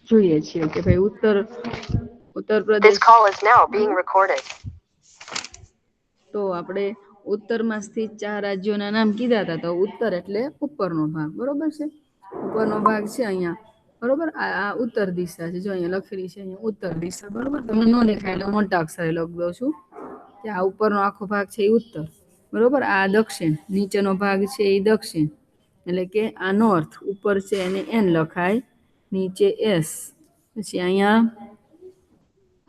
જોઈએ છીએ કે ભાઈ ઉત્તર પ્રદેશ તો આપણે ઉત્તરમાં સ્થિત 4 રાજ્યોના નામ કીધા હતા. તો ઉત્તર એટલે ઉપરનો ભાગ, બરોબર છે. ઉપરનો ભાગ છે અહીંયા, બરોબર. આ ઉત્તર દિશા છે, જો અહીંયા લખેલી છે અહીંયા ઉત્તર દિશા, બરોબર. તમને ન દેખાય એટલે મોટા અક્ષરે લખી દઉં છું કે આ ઉપરનો આખો ભાગ છે એ ઉત્તર, બરોબર. આ દક્ષિણ, નીચેનો ભાગ છે એ દક્ષિણ, એટલે કે આ નોર્થ. ઉપર છે એને એન લખાય, નીચે એસ. પછી અહીંયા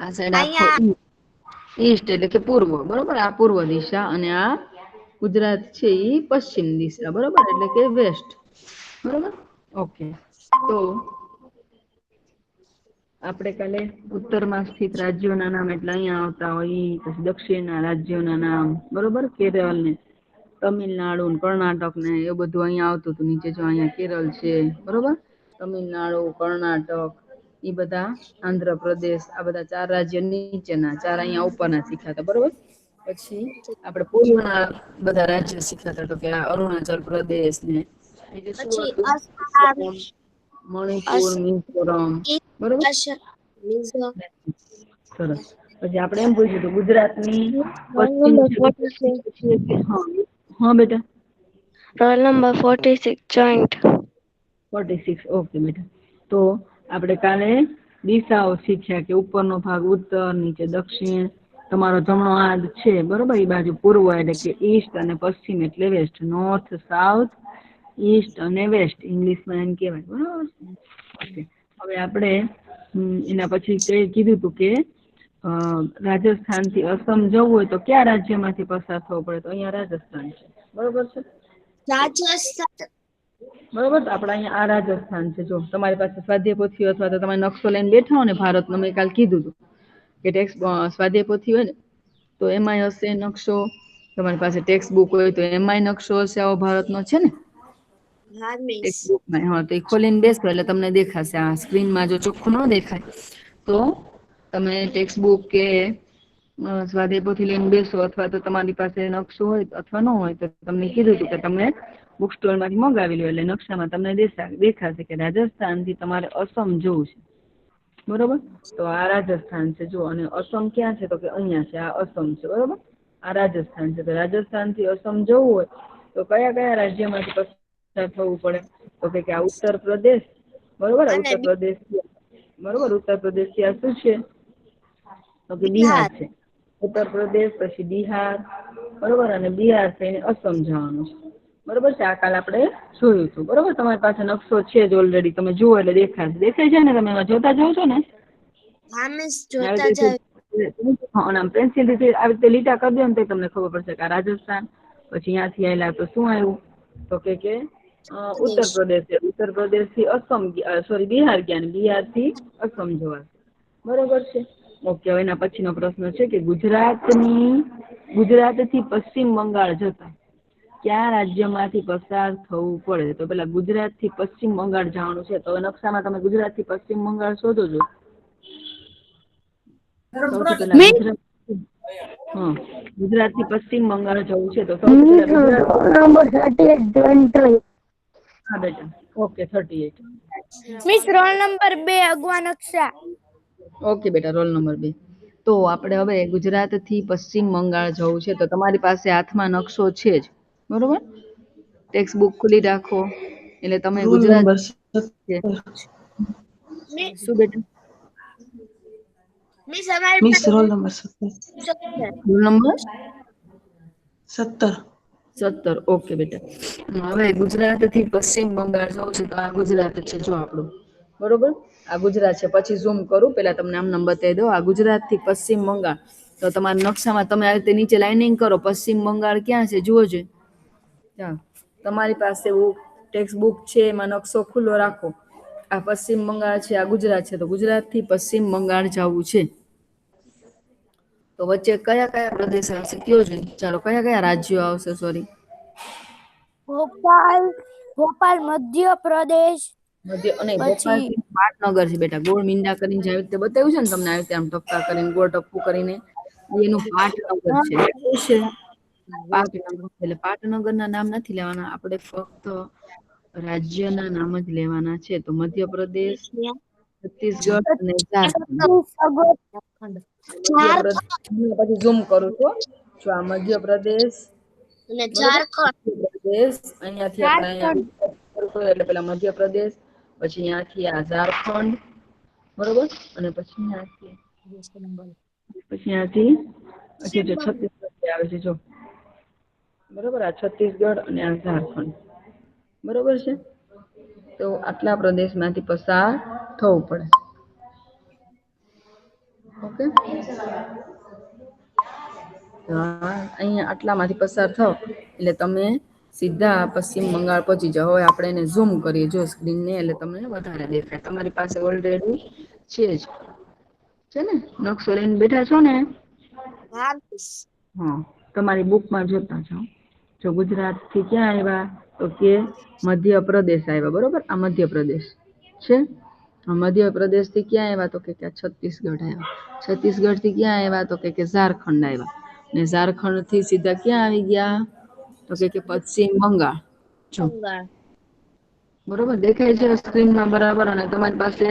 આ સાઈડ આખો ઈસ્ટ એટલે કે પૂર્વ, બરોબર. આ પૂર્વ દિશા, અને આ ગુજરાત છે એ પશ્ચિમ દિશા, બરોબર, એટલે કે વેસ્ટ, બરોબર. ઓકે, તો આપણે કાલે ઉત્તરમાં સ્થિત રાજ્યોના નામ એટલે અહીંયા આવતા હોય, પછી દક્ષિણના રાજ્યોના નામ, બરોબર. કેરળ ને તમિલનાડુ ને કર્ણાટક ને એ બધું અહીંયા આવતું હતું. નીચે જો અહીંયા કેરળ છે, બરોબર. તમિલનાડુ, કર્ણાટક, એ બધા, આંધ્રપ્રદેશ, આ બધા 4 રાજ્ય નીચેના, 4 અહીંયા ઉપરના શીખ્યા, બરોબર. પછી આપણે પૂર્વના બધા રાજ્ય શીખ્યા તો કે અરુણાચલ પ્રદેશ ને મણિપુર, મિઝોરમ, બરોબર. સરસ. પછી આપણે એમ પૂછ્યું હતું ગુજરાતની પશ્ચિમ, હા બેટા. Roll number 46 joint. 46, ઓકે બેટા. તો આપણે કાલે દિશાઓ શીખ્યા કે ઉપરનો ભાગ ઉત્તર, નીચે દક્ષિણ, તમારો જમણો હાથ છે, બરોબર, એ બાજુ પૂર્વ એટલે કે ઈસ્ટ, અને પશ્ચિમ એટલે વેસ્ટ. નોર્થ, સાઉથ, ઈસ્ટ અને વેસ્ટ ઇંગ્લિશમાં એમ કહેવાય, બરોબર. ઓકે, હવે આપણે એના પછી કીધું હતું કે રાજસ્થાન થી અસમ જવું હોય તો કયા રાજ્યમાંથી પસાર થવું પડે? તો અહીંયા રાજસ્થાન છે, બરોબર છે. રાજસ્થાન, બરોબર. તો આપણે અહીંયા આ રાજસ્થાન છે. જો તમારી પાસે સ્વાધ્યાય પોથી અથવા તો તમે નકશો લઈને બેઠા હો ને ભારતનો, મેં કાલ કીધું હતું કે સ્વાધ્યાય પોથી હોય ને તો એમાંય હશે નકશો. તમારી પાસે ટેક્સ્ટ બુક હોય તો એમાંય નકશો હશે આવો ભારતનો, છે ને. હા, તો એ ખોલીને બેસો એટલે તમને દેખાશે. આ સ્ક્રીનમાં જો ચોખ્ખું ન દેખાય તો તમે ટેક્સ્ટ બુક કે સ્વાધ્યાય પોથી લઈને બેસો, અથવા તો તમારી પાસે નકશો હોય અથવા ન હોય તો તમને કીધું હતું કે તમે બુક સ્ટોર માંથી મંગાવી લો, એટલે નકશામાં તમને દેખાશે કે રાજસ્થાન થી તમારે અસમ જવું છે, બરોબર. તો આ રાજસ્થાન છે, જો. અને અસમ ક્યાં છે? તો કે અહીંયા છે, આ અસમ છે, બરોબર. આ રાજસ્થાન છે. તો રાજસ્થાન થી અસમ જવું હોય તો કયા કયા રાજ્યમાંથી પસાર થવું પડે? તો કે આ ઉત્તર પ્રદેશ, બરોબર. ઉત્તર પ્રદેશ, બરોબર. ઉત્તર પ્રદેશ થી આ શું છે? તો કે બિહાર છે. ઉત્તર પ્રદેશ પછી બિહાર, બરોબર. અને બિહાર થઈને અસમ જવાનું છે, બરોબર છે. આ કાલ આપણે જોયું હતું, બરોબર. તમારી પાસે નકશો છે જ ઓલરેડી, તમે જુઓ એટલે દેખાય છે ને. તમે એમાં જોતા જાવ છો ને? અને પેન્સિલ થી આવી રીતે લીટા કરી દો ને તો તમને ખબર પડશે કે આ રાજસ્થાન. પછી અહીંયાથી આવેલા તો શું આવ્યું? તો કે ઉત્તર પ્રદેશ. ઉત્તર પ્રદેશ થી અસમ, સોરી બિહાર ગયા, ને બિહાર થી અસમ જવાશે, બરોબર છે. ઓકે, હવે એના પછીનો પ્રશ્ન છે કે ગુજરાત થી પશ્ચિમ બંગાળ જતા કયા રાજ્યમાંથી પસાર થવું પડે? તો પેલા ગુજરાત થી પશ્ચિમ બંગાળ જવાનું છે. તો નકશામાં તમે ગુજરાત થી પશ્ચિમ બંગાળ શોધો છો. સૌથી પહેલા ગુજરાત થી પશ્ચિમ બંગાળ જવું છે તો સૌથી પહેલા હા બેટા, ઓકે. 38 મિસ રોલ નંબર 2 અગવા નકશા. ઓકે બેટા, રોલ નંબર 2. તો આપણે હવે ગુજરાત થી પશ્ચિમ બંગાળ જવું છે તો તમારી પાસે હાથમાં નકશો છે જ, બરોબર. ટેક્સ્ટ બુક ખુલી રાખો એટલે તમે ગુજરાત શું બેટા? Miss roll number 17. ઓકે બેટા. હવે ગુજરાત થી પશ્ચિમ બંગાળ જવું છે તો આ ગુજરાત છે, જો આપણું, બરોબર. આ ગુજરાત છે. પછી ઝૂમ કરું, પેલા તમને આમ નંબર બતાવી દો. આ ગુજરાત થી પશ્ચિમ બંગાળ. તો તમારા નકશામાં તમે આ રીતે નીચે લાઇનિંગ કરો, પશ્ચિમ બંગાળ ક્યાં છે જુઓ છો. તમારી પાસે ટેક્સ્ટ બુક છે, એમાં નકશો ખુલ્લો રાખો. આ પશ્ચિમ બંગાળ છે, આ ગુજરાત છે. તો ગુજરાત થી પશ્ચિમ બંગાળ જવું છે તો વચ્ચે કયા કયા પ્રદેશ આવશે કયો છે? ચાલો, કયા કયા રાજ્યો આવશે? સોરી, ભોપાલ મધ્યપ્રદેશ. અને ભોપાલ થી પાટનગર છે બેટા. ગોળ મીંડા કરીને આવી રીતે બતાવ્યું છે ને તમને, આવી રીતે આમ ટપકા કરીને, ગોળ ટપકું કરીને, એનું પાટનગર છે. એટલે પાટનગર ના નામ નથી લેવાના આપણે, ફક્ત રાજ્યના નામ જ લેવાના છે. તો મધ્યપ્રદેશ, છત્તીસગઢ અને ઝારખંડ. ઝારખંડ મધ્યપ્રદેશ પછી ઝૂમ કરું છું. જો આ મધ્યપ્રદેશ, અને બરોબર? ઝારખંડ મધ્યપ્રદેશ અહીંયાથી આપણે અહીંયા એટલે પેલા મધ્યપ્રદેશ, પછી અહીંયાથી આ ઝારખંડ, બરોબર? અને પછી અહીંયાથી જો છત્તીસગઢ આવે છે જો, બરોબર? આ છત્તીસગઢ અને આ ઝારખંડ, બરોબર છે? તો આટલા પ્રદેશમાંથી પસાર થવું પડે. ઓકે, અહીંયા આટલામાંથી પસાર થાવ એટલે તમે સીધા પશ્ચિમ બંગાળ પહોંચી જાઓ. હવે આપણે એને ઝૂમ કરીએ જો સ્ક્રીનને, એટલે તમને વધારે દેખાય. તમારી પાસે ઓલરેડી છે જ, છે ને? નકશો લઈને બેઠા છો ને? હા, તમારી બુકમાં જોતા જાઓ. જો ગુજરાતથી ક્યાં આવ્યા તો કે મધ્યપ્રદેશ આવ્યા, બરોબર? આ મધ્યપ્રદેશ છે. મધ્યપ્રદેશથી ક્યાં આવ્યા તો કે છત્તીસગઢ આવ્યા. છત્તીસગઢથી ક્યાં આવ્યા તો કે ઝારખંડ આવ્યા. ને ઝારખંડથી સીધા ક્યાં આવી ગયા તો કે પશ્ચિમ બંગાળ. જો બરોબર દેખાય છે સ્ક્રીનમાં બરાબર? અને તમારી પાસે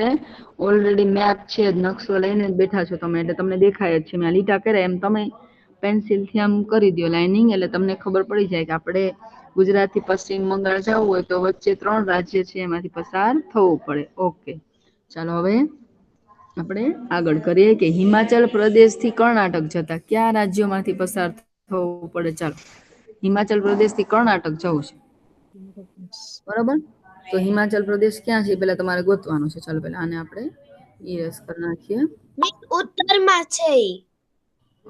ઓલરેડી મેપ છે જ, નકશો લઈને જ બેઠા છો તમે, એટલે તમને દેખાય જ છે. મેં લીટા કર્યા એમ તમે પેન્સિલથી આમ કરી દો લાઇનિંગ, એટલે તમને ખબર પડી જાય કે આપણે ગુજરાતથી પશ્ચિમ બંગાળ જવું હોય તો વચ્ચે 3 રાજ્ય છે, એમાંથી પસાર થવું પડે. ઓકે, ચાલો હવે આપણે આગળ કરીએ કે હિમાચલ પ્રદેશથી કર્ણાટક જતા કયા રાજ્યોમાંથી પસાર થવું પડે. ચાલો, હિમાચલ પ્રદેશથી કર્ણાટક જવું છે, બરોબર? તો હિમાચલ પ્રદેશ ક્યાં છે પેલા તમારે ગોતવાનું છે. ચાલો પેલા આને આપણે ઈરેઝ કરી નાખીએ. ઉત્તરમાં છે.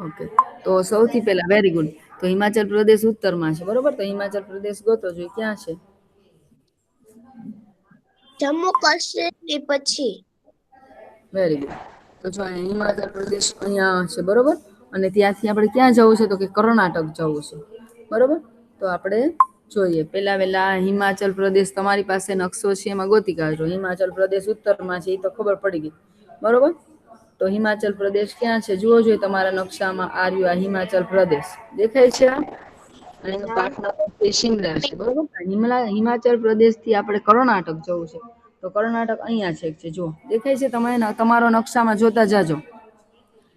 ઓકે, તો સૌથી પહેલા વેરી ગુડ. તો હિમાચલ પ્રદેશ ઉત્તરમાં છે, બરોબર? તો હિમાચલ પ્રદેશ ગોતો જોઈએ ક્યાં છે. જમ્મુ કાશ્મીર પછી વેરી ગુડ. તો જો હિમાચલ પ્રદેશ અહીંયા છે, બરોબર? અને ત્યાંથી આપણે ક્યાં જવું છે તો કે કર્ણાટક જવું છે, બરોબર? તો આપણે જોઈએ પેલા વેલા હિમાચલ પ્રદેશ, તમારી પાસે નકશો છે એમાં ગોતી કાઢજો. હિમાચલ પ્રદેશ ઉત્તરમાં છે એ તો ખબર પડી ગઈ, બરોબર? તો હિમાચલ પ્રદેશ ક્યાં છે જુઓ જોઈએ તમારા નકશામાં. આ રહ્યું આ હિમાચલ પ્રદેશ, દેખાય છે? અને એનું પાર્ટનર શિમલા છે, બરોબર? હિમાચલ પ્રદેશથી આપણે કર્ણાટક જવું છે, તો કર્ણાટક અહીંયા છે જો દેખાય છે? તમે તમારો નકશામાં જોતા જાજો,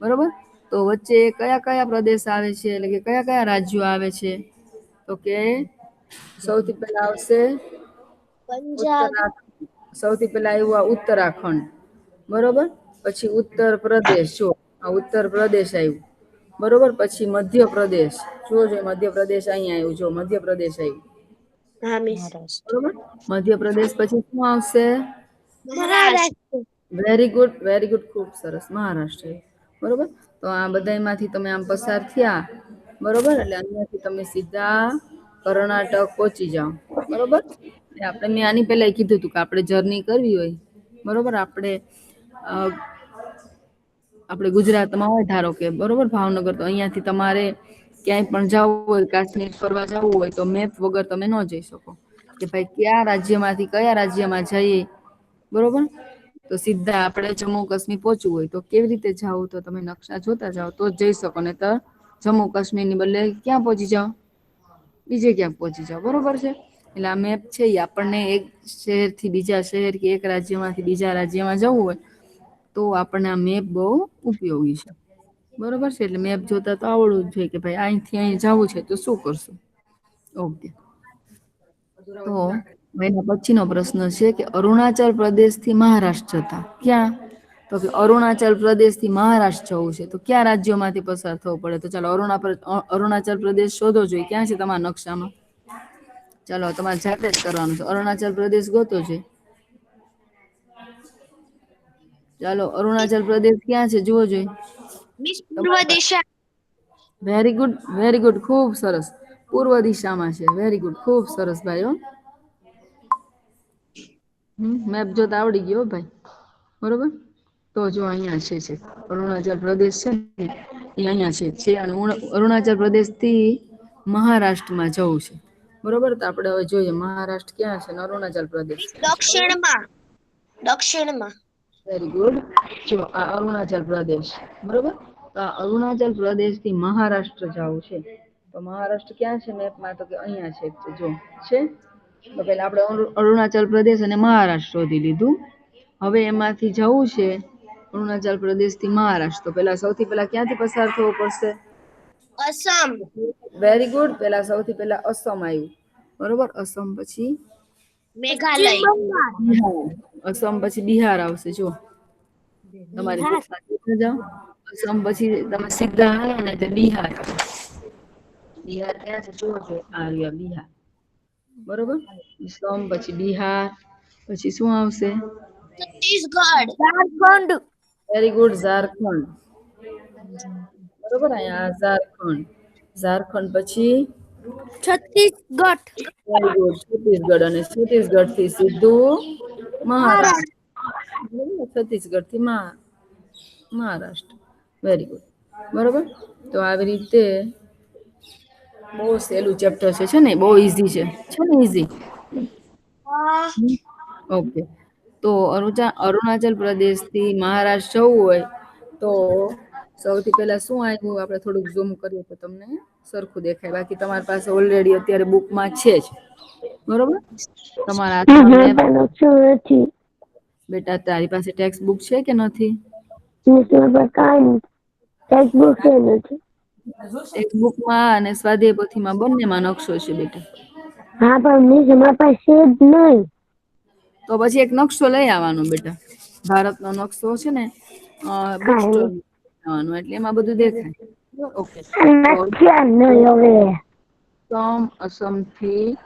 બરોબર? તો વચ્ચે કયા કયા પ્રદેશ આવે છે, એટલે કે કયા કયા રાજ્યો આવે છે તો કે સૌથી પહેલા આવશે પંજાબ ઉત્તરાખંડ. સૌથી પહેલા આવ્યું આ ઉત્તરાખંડ, બરોબર? પછી ઉત્તર પ્રદેશ, જો આ ઉત્તર પ્રદેશ આવ્યું, બરોબર? પછી મધ્યપ્રદેશ, જો મધ્યપ્રદેશ અહીંયા આવ્યું, જો મધ્યપ્રદેશ આવ્યું, બરોબર? મધ્યપ્રદેશ પછી શું આવશે? Maharashtra very good, very good, ખૂબ સરસ, મહારાષ્ટ્ર, બરોબર? તો આ બધામાંથી તમે આમ પસાર થયા, બરોબર? એટલે અહીંયાથી તમે સીધા કર્ણાટક પહોંચી જાઓ, બરોબર? આપણે મેં આની પહેલા કીધું હતું કે આપણે જર્ની કરવી હોય, બરોબર? આપણે ગુજરાતમાં હોય ધારો કે, બરોબર, ભાવનગર, તો અહીંયાથી તમારે ક્યાંય પણ જવું હોય, કાશ્મીર ફરવા જવું હોય તો મેપ વગર તમે ન જઈ શકો કે ભાઈ કયા રાજ્યમાંથી કયા રાજ્યમાં જઈએ, બરોબર? તો સીધા આપણે જમ્મુ કાશ્મીર પહોંચવું હોય તો કેવી રીતે જાવ? તો તમે નકશા જોતા જાઓ તો જ જઈ શકો, ને તો જમ્મુ કાશ્મીરની બદલે ક્યાં પહોંચી જાઓ? બીજે ક્યાંક પહોંચી જાઓ, બરોબર છે? એટલે આ મેપ છે એ આપણને એક શહેરથી બીજા શહેર કે એક રાજ્યમાંથી બીજા રાજ્યમાં જવું હોય તો આપણને આ મેપ બહુ ઉપયોગી છે, બરોબર છે? એટલે મેપ જોતા તો આવડવું જ જોઈએ કે ભાઈ અહીંથી અહીં જવું છે તો શું કરશું. ઓકે, તો એના પછીનો પ્રશ્ન છે કે અરુણાચલ પ્રદેશથી મહારાષ્ટ્ર જતા ક્યાં તો કે અરુણાચલ પ્રદેશથી મહારાષ્ટ્ર જવું છે તો કયા રાજ્યોમાંથી પસાર થવું પડે? તો ચાલો અરુણાચલ પ્રદેશ શોધો જોઈએ ક્યાં છે તમારા નકશામાં. ચાલો તમારે જાતે જ કરવાનું છે. અરુણાચલ પ્રદેશ ગોતો છે. ચાલો અરુણાચલ પ્રદેશ ક્યાં છે જુઓ જોઈએ. પૂર્વ દિશા વેરી ગુડ, વેરી ગુડ, ખૂબ સરસ. પૂર્વ દિશામાં છે. વેરી ગુડ, ખૂબ સરસ ભાઈઓ. મેપ જોતા આવડી ગયો ભાઈ, બરોબર? તો જો અહીંયા છે અરુણાચલ પ્રદેશ છે ને એ અહીંયા છે. અરુણાચલ પ્રદેશથી મહારાષ્ટ્રમાં જવું છે, બરોબર? તો આપણે હવે જોઈએ મહારાષ્ટ્ર ક્યાં છે ને અરુણાચલ પ્રદેશ ક્યાં છે, બરોબર? દક્ષિણમાં વેરી ગુડ. જો આ અરુણાચલ પ્રદેશ, બરોબર? તો આ અરુણાચલ પ્રદેશથી મહારાષ્ટ્ર જવું છે તો મહારાષ્ટ્ર ક્યાં છે મેપમાં? તો કે અહીંયા છે, જો છે. તો પેલા આપણે અરુણાચલ પ્રદેશ અને મહારાષ્ટ્ર શોધી લીધું. હવે એમાંથી જવું છે અરુણાચલ પ્રદેશ થી મહારાષ્ટ્ર. તો પેલા સૌથી પહેલા ક્યાંથી પસાર થવું પડશે? અસમ. Very good. પેલા સૌથી પહેલા અસમ આવ્યું, બરોબર. અસમ પછી મેઘાલય. બિહાર. અસમ પછી બિહાર આવશે. જો તમારી જાઓ. અસમ પછી તમે સીધા હાલો ને એટલે બિહાર. બિહાર ક્યાં છે જુઓ છો? આ રહ્યું બિહાર, બરોબર. અસમ પછી બિહાર પછી શું આવશે? છત્તીસગઢ. ઝારખંડ. Very good. ઝારખંડ. બરોબર. અહીંયા ઝારખંડ. ઝારખંડ પછી છત્તીસગઢ. Very good Chhattisgarh. અને છત્તીસગઢ થી સીધું મહારાષ્ટ્ર. છત્તીસગઢ થી મહારાષ્ટ્ર. Very good. બરોબર. તો આવી રીતે બહુ સહેલું ચેપ્ટર છે ને? બહુ ઈઝી છે ને? ઈઝી. ઓકે. તો અરુણાચલ પ્રદેશ થી મહારાષ્ટ્ર જવું હોય તો સૌથી પહેલા શું આવ્યું? આપણે થોડુંક ઝૂમ કરીએ તો તમને સરખું દેખાય. બાકી તમારી પાસે ઓલરેડી અત્યારે બુકમાં છે જ, બરોબર. તમારા હાથમાં બેટા તારી પાસે ટેક્સ્ટ બુક છે કે નથી? ટેક્સ્ટ બુકમાં અને સ્વાધ્યાય પોથીમાં બંનેમાં નકશો છે બેટા. હા, પણ મિસ અમારા પાસે જ નહીં. તો પછી એક નકશો લઈ આવવાનો બેટા. ભારતનો નકશો છે ને, બુક સ્ટોર આવવાનો, એટલે એમાં બધું દેખાય. ઓકે. અસમ થી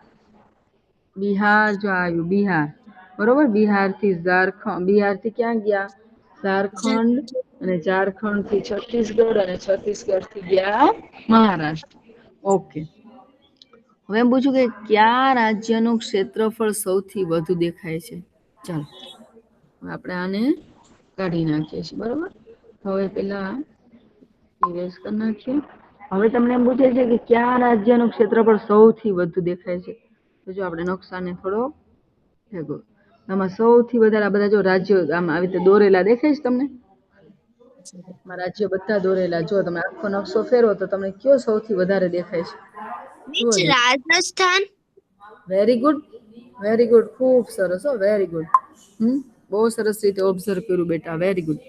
બિહાર જો આવ્યું, બિહાર, બરોબર. બિહાર થી ઝારખંડ. બિહાર થી ક્યાં ગયા? ઝારખંડ. અને ઝારખંડ થી છત્તીસગઢ. અને છત્તીસગઢ થી ગયા મહારાષ્ટ્ર. ઓકે. હવે એમ પૂછું કે કયા રાજ્યનું ક્ષેત્રફળ સૌથી વધુ દેખાય છે? ચાલો આપણે આને કાઢી નાખીએ છીએ, બરોબર. હવે પેલા ઇરેઝ કરી નાખીએ. હવે તમને એમ પૂછે છે કે કયા રાજ્યનું ક્ષેત્રફળ સૌથી વધુ દેખાય છે? તો જો આપણે નકશાને થોડો ભેગો, આમાં સૌથી વધારે બધા જો રાજ્યો આમ આવી રીતે દોરેલા દેખાય છે તમને? રાજ્યો બધા દોરેલા. જો તમે આખો નકશો ફેરવો તો તમને કયો સૌથી વધારે દેખાય છે? Rajasthan. Very good. Very good. ખૂબ સરસ. હો, વેરી ગુડ. બહુ સરસ રીતે ઓબ્ઝર્વ કર્યું બેટા. Very good.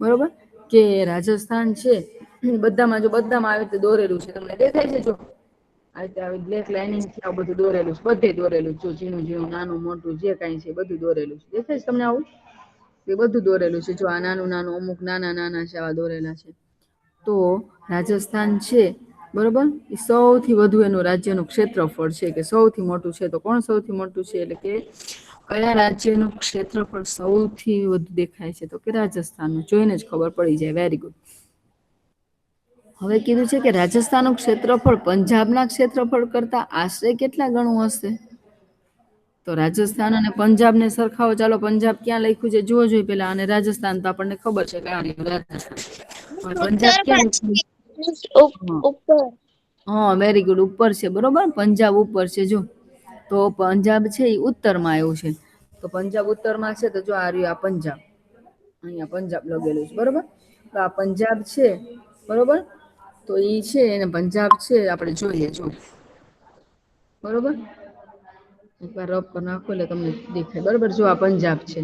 બરોબર. કે રાજસ્થાન છે બધામાં, જો બધામાં આવી રીતે દોરેલું છે, તમને દેખાય છે? જો આ રીતે આવી બ્લેક લાઇનિંગ થી આ બધું દોરેલું છે, બધે દોરેલું છે. જો ઝીણું ઝીણું નાનું મોટું જે કાંઈ છે બધું દોરેલું છે. દેખાય છે તમને આવું? એ બધું દોરેલું છે. જો આ નાનું નાનું અમુક નાના નાના છે, આવા દોરેલા છે. તો રાજસ્થાન છે, બરોબર. એ સૌથી વધુ એનું રાજ્યનું ક્ષેત્રફળ છે, કે સૌથી મોટું છે. તો કોણ સૌથી મોટું છે? એટલે કે કયા રાજ્યનું ક્ષેત્રફળ સૌથી વધુ દેખાય છે? તો કે રાજસ્થાનનું. જોઈને જ ખબર પડી જાય. Very good. હવે કીધું છે કે રાજસ્થાનનું ક્ષેત્રફળ પંજાબના ક્ષેત્રફળ કરતા આશરે કેટલા ગણું હશે? તો રાજસ્થાન અને પંજાબને સરખાવો. ચાલો પંજાબ ક્યાં લખ્યું છે જુઓ જોઈએ પેલા, અને રાજસ્થાન તો આપણને ખબર છે કે પંજાબ ક્યાં લખ્યું? હા, વેરી ગુડ. ઉપર છે, બરોબર. પંજાબ ઉપર છે. જો તો પંજાબ છે એ ઉત્તરમાં આવ્યું છે. તો પંજાબ ઉત્તરમાં છે. તો જો આ રહ્યું આ પંજાબ, અહીંયા પંજાબ લખેલું છે, બરોબર. તો આ પંજાબ છે, બરોબર. તો ઈ છે એને પંજાબ છે, આપણે જોઈએ. જો બરોબર. એકવાર રબ પર નાખો એટલે તમને દેખાય, બરોબર. જો આ પંજાબ છે,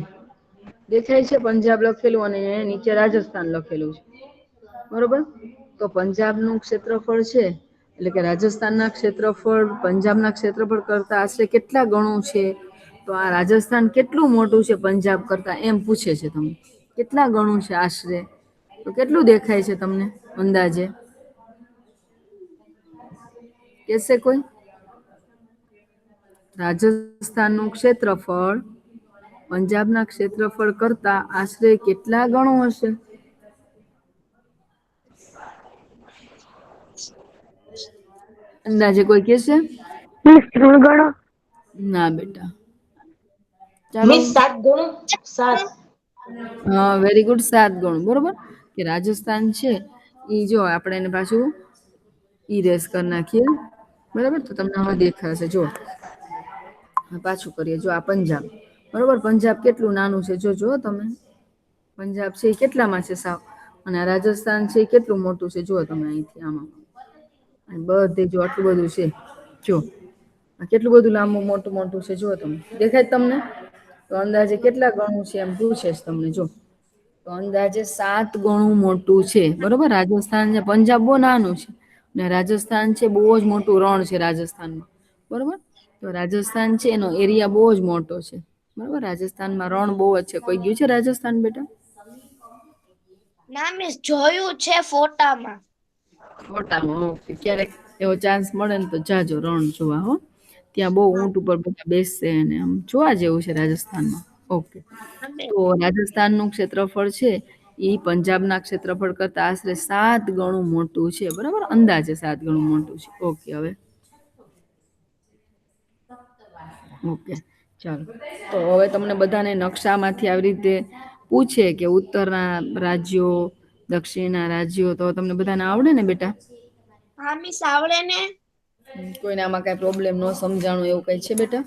દેખાય છે પંજાબ લખેલું, અને નીચે રાજસ્થાન લખેલું છે, બરોબર. તો પંજાબનું ક્ષેત્રફળ છે, એટલે કે રાજસ્થાનના ક્ષેત્રફળ પંજાબના ક્ષેત્રફળ કરતા આશરે કેટલા ગણું છે? તો આ રાજસ્થાન કેટલું મોટું છે પંજાબ કરતા, એમ પૂછે છે તમને. કેટલા ગણું છે આશરે? તો કેટલું દેખાય છે તમને અંદાજે? કેશે કોઈ? રાજસ્થાનનું ક્ષેત્રફળ પંજાબના ક્ષેત્રફળ કરતા આશરે કેટલા ગણું હશે? અંદાજે કોઈ કેશે? 3 ગણો. ના બેટા. ચાલો. 7 ગણો. 7. હા, વેરી ગુડ. 7 ગણું. બરોબર. કે રાજસ્થાન છે એ જો આપણે એને પાછું ઇરેઝ કરી નાખીએ, બરાબર. તો તમને હવે દેખાશે. જો પાછું કરીએ. જો આ પંજાબ, બરોબર. પંજાબ કેટલું નાનું છે જો તમે. પંજાબ છે એ કેટલામાં છે સાવ, અને આ રાજસ્થાન છે એ કેટલું મોટું છે જુઓ તમે. અહીંથી આમાં બધે જો આટલું બધું છે. જો કેટલું બધું લાંબુ મોટું મોટું છે જુઓ તમે. દેખાય તમને? તો અંદાજે કેટલા ગણું છે એમ પૂછે છે તમને જો. તો અંદાજે 7 ગણું મોટું છે બરોબર. રાજસ્થાન છે, પંજાબ બહુ નાનું છે ને રાજસ્થાન છે બહુ જ મોટું રણ છે રાજસ્થાનમાં બરોબર. તો રાજસ્થાન છે એનો એરિયા બહુ જ મોટો છે બરોબર. રાજસ્થાનમાં રણ બહુ જ છે. કોઈ ગયું છે રાજસ્થાન બેટા? ના મિસ જોયું છે ફોટામાં. ફોટામાં ઓકે. ક્યારેક એવો ચાન્સ મળે ને તો જાજો રણ જોવા હો. ત્યાં બહુ ઊંટ ઉપર બધા બેસશે અને આમ જોવા જેવું છે રાજસ્થાનમાં. ઓકે. હા મિસ. તો રાજસ્થાનનું ક્ષેત્રફળ છે એ પંજાબના ક્ષેત્રફળ કરતા આશરે 7 ગણું મોટું છે બરાબર. અંદાજે 7 ગણું મોટું છે. ઓકે હવે ઓકે ચાલો. તો હવે તમને બધાને નકશામાંથી આવી રીતે પૂછે કે ઉત્તરના રાજ્યો, દક્ષિણના રાજ્યો, તો તમને બધાને આવડે ને બેટા? હા મિસ આવડે ને. કોઈને આમાં કઈ પ્રોબ્લેમ ન સમજાણું એવું કઈ છે બેટા?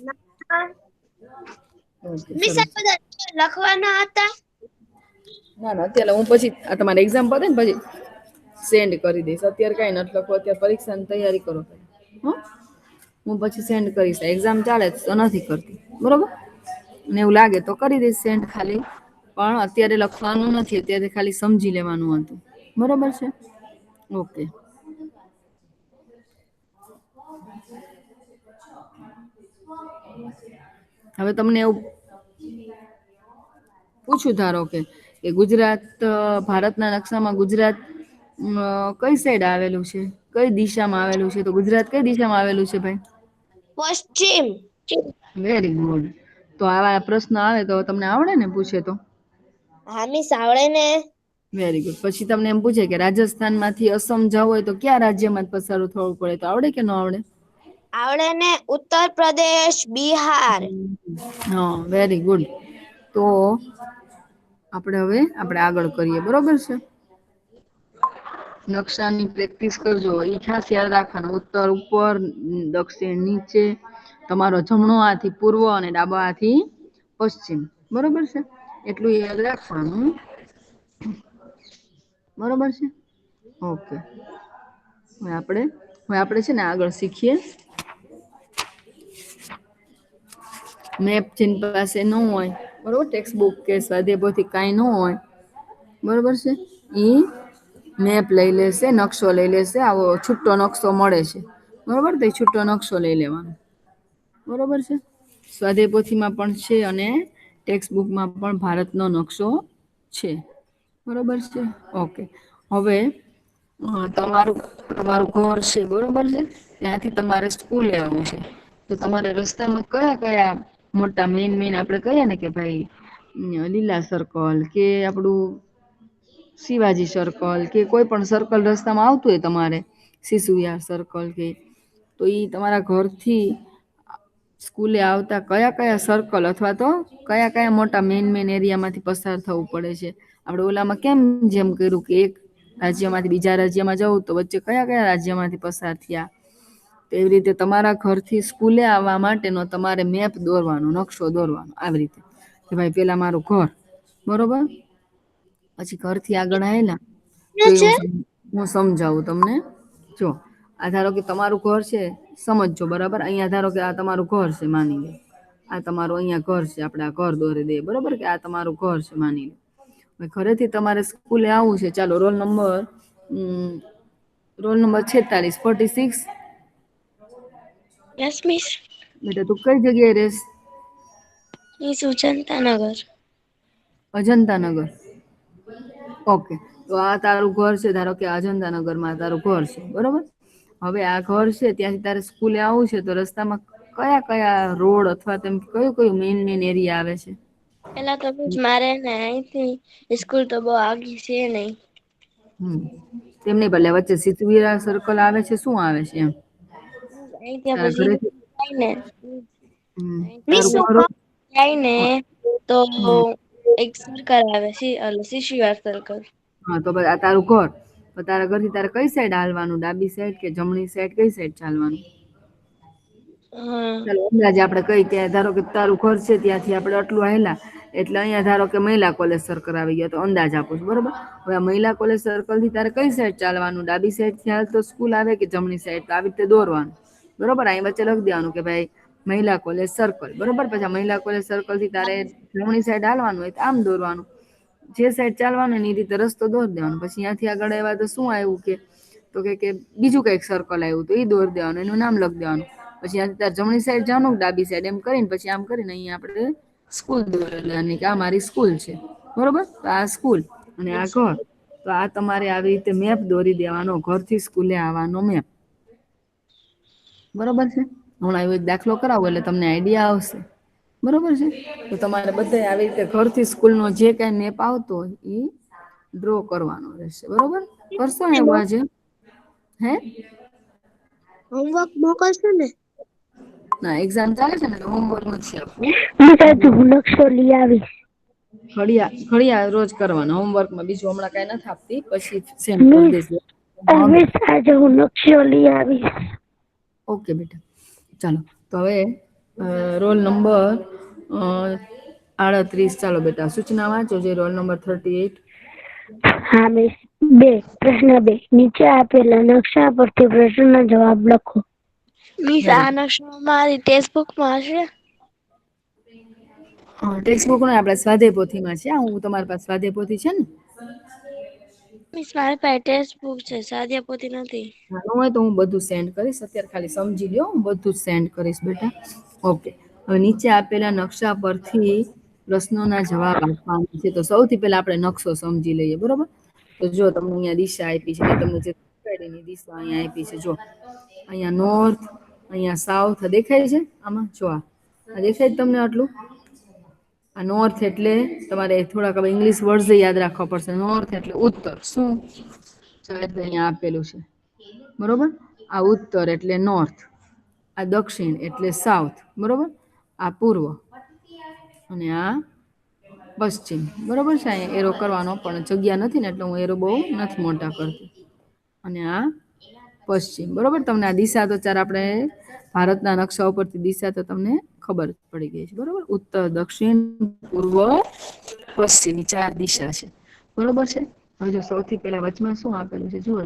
ના. ઓકે મિસ આ સરસ. બધા લખવાના હતા. ના ના અત્યારે હું પછી આ તમારે એક્ઝામ પતે ને પછી સેન્ડ કરી દઈશ. અત્યારે કઈ નથી લખવું. અત્યારે પરીક્ષાની તૈયારી કરો હો. હું પછી સેન્ડ કરીશ. એક્ઝામ ચાલે તો નથી કરતી બરોબર. અને એવું લાગે તો કરી દઈશ સેન્ડ ખાલી. પણ અત્યારે લખવાનું નથી. અત્યારે ખાલી સમજી લેવાનું હતું બરોબર છે. ઓકે. હવે તમને એવું પૂછું ધારો કે ગુજરાત ભારતના નકશામાં ગુજરાત કઈ સાઈડ આવેલું છે? કઈ દિશામાં આવેલું છે? તો ગુજરાત કઈ દિશામાં આવેલું છે ભાઈ? પશ્ચિમ. Very good. તો આવા પ્રશ્ન આવે તો તમને આવડે ને પૂછે તો? હા મિસ આવડે ને. Very good. પછી તમને એમ પૂછે કે રાજસ્થાન માંથી અસમ જવું હોય તો કયા રાજ્યમાં પસાર થવું પડે? તો આવડે કે ન આવડે? આવડે ને. ઉત્તર પ્રદેશ, બિહાર. હા વેરી ગુડ. તો આપણે આગળ કરીએ બરોબર છે. નકશાની પ્રેક્ટિસ કરજો. એ ખાસ યાદ રાખવાનું. ઉત્તર ઉપર, દક્ષિણ નીચે, તમારો જમણો હાથી પૂર્વ અને ડાબો હાથી પશ્ચિમ બરોબર છે. એટલું યાદ રાખવાનું બરોબર છે. ઓકે. હવે આપણે છે ને આગળ શીખીએ. મેપ જેની પાસે ન હોય બરોબર, ટેક્સ્ટ બુક કે સ્વાધ્યાયપોથી કાંઈ ન હોય બરોબર છે, ઈ મેપ લઈ લેશે, નકશો લઈ લેશે. આવો છૂટો નકશો મળે છે બરોબર. તો એ છૂટો નકશો લઈ લેવાનો બરોબર છે. સ્વાધ્યાયપોથીમાં પણ છે અને ટેક્સ્ટ બુકમાં પણ ભારતનો નકશો છે બરોબર છે. ઓકે. હવે તમારું ઘર છે બરોબર છે. ત્યાંથી તમારે સ્કૂલે આવવું છે. તો તમારે રસ્તામાં કયા કયા મોટા મેન આપણે કહીએ ને કે ભાઈ લીલા સર્કલ કે આપણું શિવાજી સર્કલ કે કોઈ પણ સર્કલ રસ્તામાં આવતું હોય તમારે, સિસુયા સર્કલ કે, તો ઈ તમારા ઘરથી સ્કૂલે આવતા કયા કયા સર્કલ અથવા તો કયા કયા મોટા મેન એરિયામાંથી પસાર થવું પડે છે? આપણે ઓલામાં કેમ જેમ કર્યું કે એક રાજ્યમાંથી બીજા રાજ્યમાં જવું તો વચ્ચે કયા કયા રાજ્યમાંથી પસાર થયા, તો એવી રીતે તમારા ઘરથી સ્કૂલે આવવા માટેનો તમારે મેપ દોરવાનો, નકશો દોરવાનો. આવી રીતે કે ભાઈ પેલા મારું ઘર બરોબર, પછી ઘરથી આગળ આવેલા તો છે હું સમજાવું તમને. જો આ ધારો કે તમારું ઘર છે, સમજજો બરાબર. અહીંયા ધારો કે આ તમારું ઘર છે માની લો, આ તમારું અહીંયા ઘર છે, આપણે આ ઘર દોરી દઈએ બરોબર, કે આ તમારું ઘર છે માની લો. ઘરેથી તમારે સ્કૂલે આવવું છે. ચાલો રોલ નંબર 46 46. Yes miss. બેટા તું કઈ જગ્યાએ રહેશ? મિસ ઉજંતાનગર. અજંતાનગર. ઓકે. તો આ તારું ઘર છે, ધારો કે અજંતાનગરમાં તારું ઘર છે બરોબર. હવે આ ઘર છે ત્યાંથી તારે સ્કૂલે આવવું છે, તો રસ્તામાં કયા કયા રોડ અથવા તેમ કયું કયું મેન એરિયા આવે છે? પેલા તો મિસ મારે ને અહીંથી સ્કૂલ તો બહુ આગી છે નહીં. તેમ નહીં, ભલે વચ્ચે સિતવીરા સર્કલ આવે છે, શું આવે છે એમ? અહીંથી તારા પછી ઘરેથી જાય ને મિસ તારું હું ઘર. કહું જાય ને તો હમ. એક સર્કલ આવે છે, શિશુઆર સર્કલ. હા તો ભાઈ આ તારું ઘર. તો તારા ઘરથી તારે કઈ સાઈડ હાલવાનું? ડાબી સાઈડ કે જમણી સાઈડ? કઈ સાઈડ ચાલવાનું? હા. ચાલો અંદાજે આપણે કઈ કે ધારો કે તારું ઘર છે ત્યાંથી આપણે આટલું હાલ્યા એટલે અહીંયા ધારો કે મહિલા કોલેજ સર્કલ આવી ગયા, તો અંદાજ આપું છું બરોબર. હવે આ મહિલા કોલેજ સર્કલ થી તારે કઈ સાઈડ ચાલવાનું? ડાબી સાઈડ થી હાલ તો સ્કૂલ આવે કે જમણી સાઈડ? તો આવી રીતે દોરવાનું બરોબર. અહીં વચ્ચે લખી દેવાનું કે ભાઈ મહિલા કોલેજ સર્કલ, બરોબર. પછી આ મહિલા કોલેજ સર્કલ થી તારે જમણી સાઈડ હાલવાનું હોય તો આમ દોરવાનું, જે સાઈડ ચાલવાનું ને એ રીતે રસ્તો દોર દેવાનો. પછી ત્યાંથી આગળ આવ્યા તો શું આવ્યું કે બીજું કઈક સર્કલ આવ્યું તો એ દોર દેવાનું, એનું નામ લખ દેવાનું. પછી ત્યાંથી તારે જમણી સાઈડ જવાનું, ડાબી સાઈડ, એમ કરીને પછી આમ કરીને અહીંયા આપણે સ્કૂલ દોરેલી કે આ મારી સ્કૂલ છે, બરોબર. તો આ સ્કૂલ અને આ ઘર. તો આ તમારે આવી રીતે મેપ દોરી દેવાનો, ઘરથી સ્કૂલે આવવાનો મેપ, બરોબર છે. હમણાં એવો દાખલો કરાવો એટલે તમને આઈડિયા આવશે, બરોબર છે. તો તમારે બધા આવી રીતે ઘરથી સ્કૂલનો જે કઈ મેપ આવતો હોય એ ડ્રો કરવાનો રહેશે, બરોબર. કરશો ને એવું આજે? હે હોમવર્ક મોકલશો ને? ના, એક્ઝામ ચાલે છે ને તો હોમવર્ક નથી આપવું. બીજા હું નકશો લઈ આવીશ. ઘડિયા રોજ કરવાનો હોમવર્કમાં, બીજું હમણાં કઈ નથી આપતી, પછી સેન્ડ કરી મિસ દેજો. મિસ આજે હું નકશો લઈ આવીશ. ઓકે બેટા, ચાલો. તો હવે રોલ નંબર 38, ચાલો બેટા સૂચના વાંચો. જે રોલ નંબર 38. હા મિસ. 2 પ્રશ્ન 2, નીચે આપેલા નકશા પરથી પ્રશ્નના જવાબ લખો. મિસ આ નકશો મારી ટેક્સ્ટબુકમાં હશે? ટેક્સ્ટ બુક નો આપણે સ્વાધ્યાય પોથીમાં છે. હું તમારી પાસે સ્વાધ્યાય પોથી છે ને? મિસ મારી પાસે ટેક્સ્ટબુક છે, સ્વાધ્યાય પોથી નથી. ન હોય તો હું બધું સેન્ડ કરીશ, અત્યારે ખાલી સમજી લ્યો, હું બધું સેન્ડ કરીશ બેટા. ઓકે. હવે નીચે આપેલા નકશા પરથી પ્રશ્નોના જવાબ આપવાના છે. તો સૌથી પહેલા આપણે નકશો સમજી લઈએ, બરોબર. તો જો તમને અહીંયા દિશા આપી છે, મેં તમને જે દિશા અહીંયા આપી છે. જો અહીંયા નોર્થ, અહીંયા સાઉથ દેખાય છે. આમાં જો આ દેખાય તમને આટલું? આ નોર્થ એટલે તમારે થોડાક હવે ઇંગ્લિશ વર્ડ્સ યાદ રાખવા પડશે. નોર્થ એટલે ઉત્તર. શું અહીંયા આપેલું છે, બરોબર. આ ઉત્તર એટલે નોર્થ, આ દક્ષિણ એટલે સાઉથ, બરોબર. આ પૂર્વ અને આ પશ્ચિમ, બરોબર છે. અહીંયા એરો કરવાનો પણ જગ્યા નથી ને એટલે હું એરો બહુ નથી મોટા કરતી. અને આ પશ્ચિમ, બરોબર. તમને આ દિશા તો ચાર આપણે ભારતના નકશા ઉપરથી દિશા તો તમને ખબર પડી ગઈ છે, બરોબર. ઉત્તર, દક્ષિણ, પૂર્વ, પશ્ચિમ 4 દિશા છે, બરોબર છે. હવે જો સૌથી પહેલા વચમાં શું આપેલું છે જુઓ.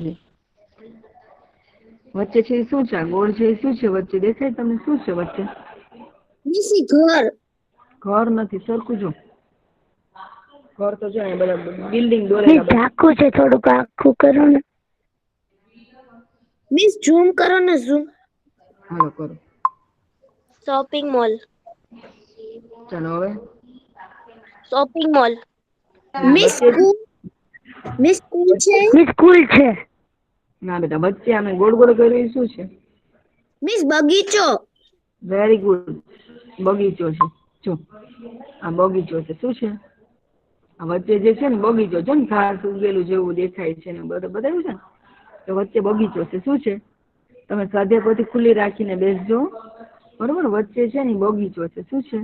વચ્ચે છે શું છે? ગોળ છે શું છે વચ્ચે? દેખાય તમને શું છે વચ્ચે? ઘર નથી, સરખું જો. ઘર તો જો બધા બિલ્ડિંગ દોરેલા. મિસ આખું છે, થોડુંક આખું કરો ને. મિસ ઝૂમ કરો ને, ઝૂમ. હાલો કરો. Shopping mall. ચાલો હવે શોપિંગ મોલ. મિસ સ્કૂલ છે. મિસ સ્કૂલ છે. ના બેટા, વચ્ચે અમે ગોળ ગોળ કર્યું શું છે? મિસ બગીચો. વેરી ગુડ, બગીચો છે. જો આ બગીચો છે. શું છે? આ વચ્ચે જે છે ને બગીચો છે ને, ઘાસ ઉગેલું જેવું દેખાય છે ને બતાવ્યું છે ને, તો વચ્ચે બગીચો છે. શું છે? તમે સ્વાધ્યાય પોથી ખુલ્લી રાખીને બેસજો, બરોબર. વચ્ચે છે ને બગીચો છે. શું છે?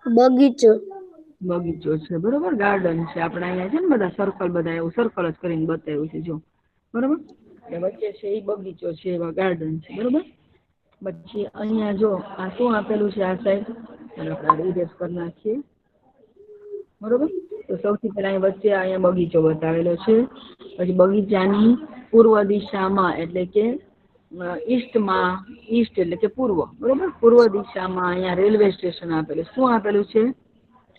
બગીચો. બગીચો છે, બરોબર. ગાર્ડન છે. આપણે અહીંયા છે ને બધા સર્કલ, બધા એવું સર્કલ જ કરીને બતાવ્યું છે. જો બરોબર, વચ્ચે છે એ બગીચો છે, એવા ગાર્ડન છે, બરોબર. પછી અહીંયા જો આ શું આપેલું છે? આ સાઈડ આપણે ઇરેઝ કરી નાખીએ, બરોબર. તો સૌથી પહેલા અહીં વચ્ચે અહીંયા બગીચો બતાવેલો છે. પછી બગીચાની પૂર્વ દિશામાં એટલે કે ઈસ્ટમાં, ઈસ્ટ એટલે કે પૂર્વ, બરોબર. પૂર્વ દિશામાં અહીંયા રેલવે સ્ટેશન આપેલું. શું આપેલું છે?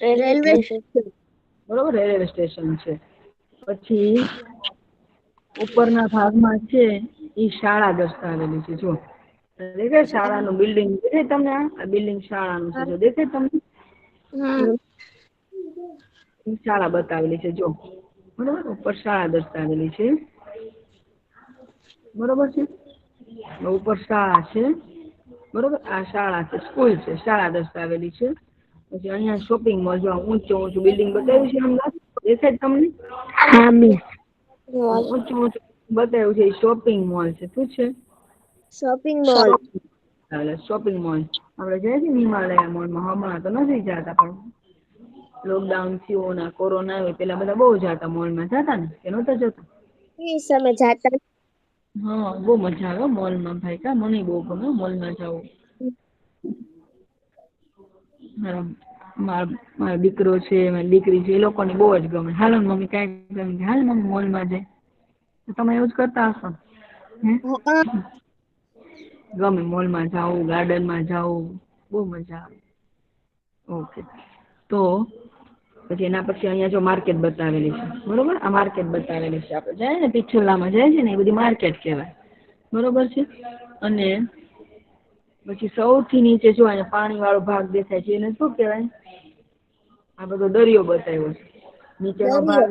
રેલવે સ્ટેશન, બરોબર, રેલવે સ્ટેશન છે. પછી ઉપરના ભાગમાં છે એ શાળા દર્શાવેલી છે. જો દેખાય શાળાનું બિલ્ડિંગ દેખાય તમને? આ બિલ્ડિંગ શાળાનું છે. જો દેખાય તમને? શાળા બતાવેલી છે. જો બરોબર, ઉપર શાળા દર્શાવેલી છે, બરોબર છે. ઉપર શાળા છે, બરોબર. આ શાળા છે, સ્કૂલ છે, શાળા દર્શાવેલી છે. પછી અહીંયા શોપિંગ મોલ, જો ઊંચું ઊંચું બિલ્ડિંગ બતાવ્યું છે અંદર, દેખાય તમને? હા મિસ. ઊંચું ઊંચું બતાવ્યું છે, શોપિંગ મોલ છે. શું છે? Shopping mall. શોપિંગ મોલ આપણે જાય છે ને હિમાલયા મોલમાં. હમણાં તો નથી જતા, પણ લોકડાઉન થયું ને કોરોના આવ્યો પેલા બધા બહુ જતા મોલમાં. જતા ને કે નહોતા જતા? તમે જાતા? હા, બહુ મજા આવે મોલમાં ભાઈ. કા મને બહુ ગમે મોલમાં જવું. મારો દીકરો છે, મારી દીકરી છે, એ લોકોને બહુ જ ગમે. હાલો ને મમ્મી કાંઈક ગમે, હાલ મમ્મી મોલમાં જાય. તમે એવું જ કરતા હશો ને? ગમે મોલમાં જાવું, ગાર્ડનમાં જાવું, બહુ મજા આવે. ઓકે, તો પછી એના પછી અહીંયા જો માર્કેટ બતાવેલી છે, બરોબર. આ માર્કેટ બતાવેલી છે, આપણે જાય ને પિછોલામાં જાય છે ને એ બધી માર્કેટ કહેવાય, બરોબર છે. અને પછી સૌથી નીચે જો અહીંયા પાણી વાળો ભાગ દેખાય છે એને શું કહેવાય? આ બધો દરિયો બતાવ્યો છે. નીચેનો ભાગ